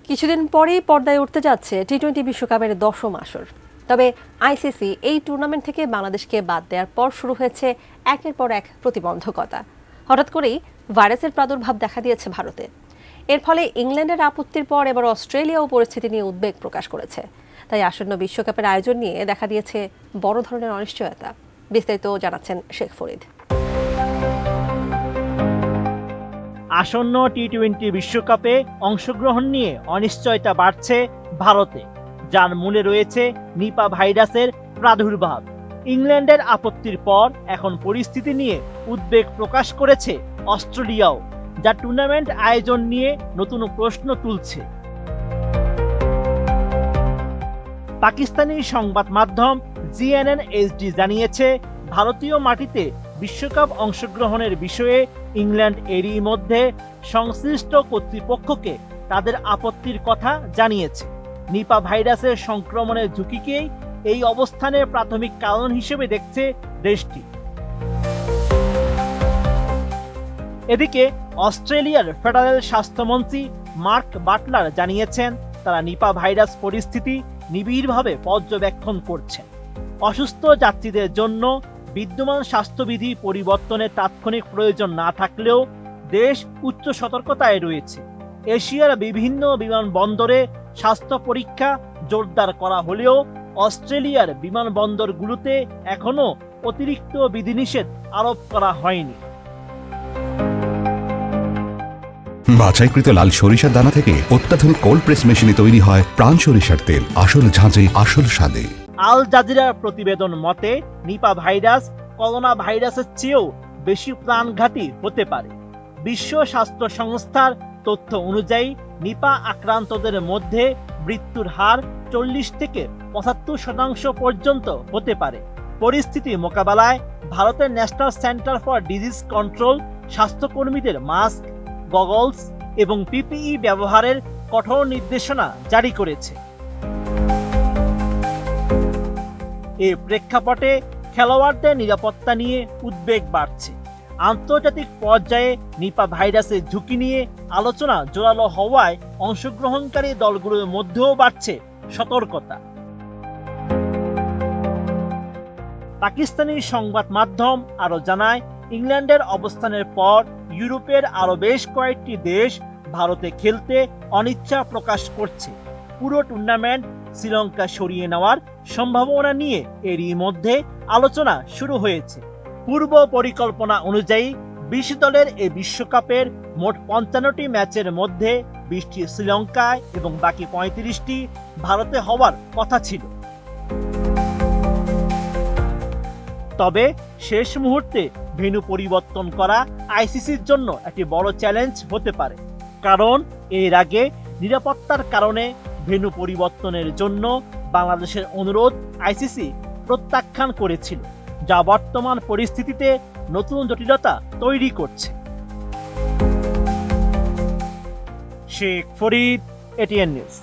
কিছুদিন পরেই পর্দায় উঠতে যাচ্ছে টি-20 বিশ্বকাপের 10ম আসর। তবে আইসিসি এই টুর্নামেন্ট থেকে বাংলাদেশকে বাদ দেওয়ার পর শুরু হয়েছে একের পর এক প্রতিবন্ধকতা। হঠাৎ করেই ভাইরাসের প্রাদুর্ভাব দেখা দিয়েছে ভারতে। এর ফলে ইংল্যান্ডের আপত্তির পর এবার অস্ট্রেলিয়াও পরিস্থিতি নিয়ে উদ্বেগ প্রকাশ করেছে। তাই আসন্ন বিশ্বকাপের আয়োজন নিয়ে দেখা দিয়েছে বড় ধরনের অনিশ্চয়তা। বিস্তারিত জানাচ্ছেন শেখ ফরিদ। আসন্ন টি-20 বিশ্বকাপে অংশগ্রহণ নিয়ে অনিশ্চয়তা বাড়ছে ভারতে, যার মূলে রয়েছে নিপা ভাইরাসের প্রাদুর্ভাব। ইংল্যান্ডের আপত্তির পর এখন পরিস্থিতি নিয়ে উদ্বেগ প্রকাশ করেছে অস্ট্রেলিয়াও, যা টুর্নামেন্ট আয়োজন নিয়ে নতুন প্রশ্ন তুলছে। পাকিস্তানি সংবাদ মাধ্যম GNN-HD জানিয়েছে, ভারতীয় মাটিতে বিশ্বকাপ অংশগ্রহণের বিষয়ে ইংল্যান্ড এরই মধ্যে সংশ্লিষ্ট কর্তৃপক্ষকে তাদের আপত্তির কথা জানিয়েছে। নিপা ভাইরাসের সংক্রমণের ঝুঁকিকেই এই অবস্থানের প্রাথমিক কারণ হিসেবে দেখছে দেশটি। এদিকে অস্ট্রেলিয়ার ফেডারেল স্বাস্থ্যমন্ত্রী মার্ক বাটলার জানিয়েছেন, তারা নিপা ভাইরাস পরিস্থিতি নিবিড়ভাবে পর্যবেক্ষণ করছেন। অসুস্থ যাত্রীদের জন্য বিদ্যমান স্বাস্থ্যবিধি পরিবর্তনের তাৎক্ষণিক প্রয়োজন না থাকলেও দেশ উচ্চ সতর্কতায় রয়েছে। এশিয়ার বিভিন্ন বিমানবন্দরে স্বাস্থ্য পরীক্ষা জোরদার করা হলেও অস্ট্রেলিয়ার বিমানবন্দরগুলোতে এখনো অতিরিক্ত বিধিনিষেধ আরোপ করা হয়নি। বাছাইকৃত লাল সরিষার দানা থেকে অত্যাধুনিক কোল্ড প্রেস মেশিনে তৈরি হয় প্রাণ সরিষার তেল, আসল ঝাঁঝে আসল স্বাদে। আল জাজিরার প্রতিবেদন মতে, নিপা ভাইরাস করোনা ভাইরাসের চেয়েও বেশি প্রাণঘাতী হতে পারে। বিশ্ব স্বাস্থ্য সংস্থার তথ্য অনুযায়ী নিপা আক্রান্তদের মধ্যে মৃত্যুর হার 40 থেকে 75% পর্যন্ত হতে পারে। পরিস্থিতি মোকাবেলায় ভারতের national centre for disease control স্বাস্থ্যকর্মীদের মাস্ক, গগলস এবং PPE ব্যবহারের কঠোর নির্দেশনা জারি করেছে। এই প্রেক্ষাপটে খেলোয়াড়দের নিরাপত্তা নিয়ে উদ্বেগ বাড়ছে। আন্তর্জাতিক পর্যায়ে নিপা ভাইরাসের ঝুঁকি নিয়ে আলোচনা জোরালো হওয়ায় অংশগ্রহণকারী দলগুলোর মধ্যেও বাড়ছে সতর্কতা। পাকিস্তানি সংবাদ মাধ্যম আরও জানায়, ইংল্যান্ডের অবস্থানের পর ইউরোপের আরও বেশ কয়েকটি দেশ ভারতে খেলতে অনিচ্ছা প্রকাশ করছে। পুরো টুর্নামেন্ট শ্রীলঙ্কা সরিয়ে নেওয়ার সম্ভাবনা নিয়ে এরই মধ্যে আলোচনা শুরু হয়েছে। পূর্ব পরিকল্পনা অনুযায়ী 20 দলের এই বিশ্বকাপের মোট 55টি ম্যাচের মধ্যে 20টি শ্রীলঙ্কায় এবং বাকি 35টি ভারতে হওয়ার কথা ছিল। তবে শেষ মুহূর্তে ভেন্যু পরিবর্তন করা আইসিসির জন্য একটি বড় চ্যালেঞ্জ হতে পারে, কারণ এর আগে নিরাপত্তার কারণে ভেন্যু পরিবর্তনের জন্য বাংলাদেশের অনুরোধ আইসিসি প্রত্যাখ্যান করেছিল, যা বর্তমান পরিস্থিতিতে নতুন জটিলতা তৈরি করছে। Sheikh Farid, ATN news.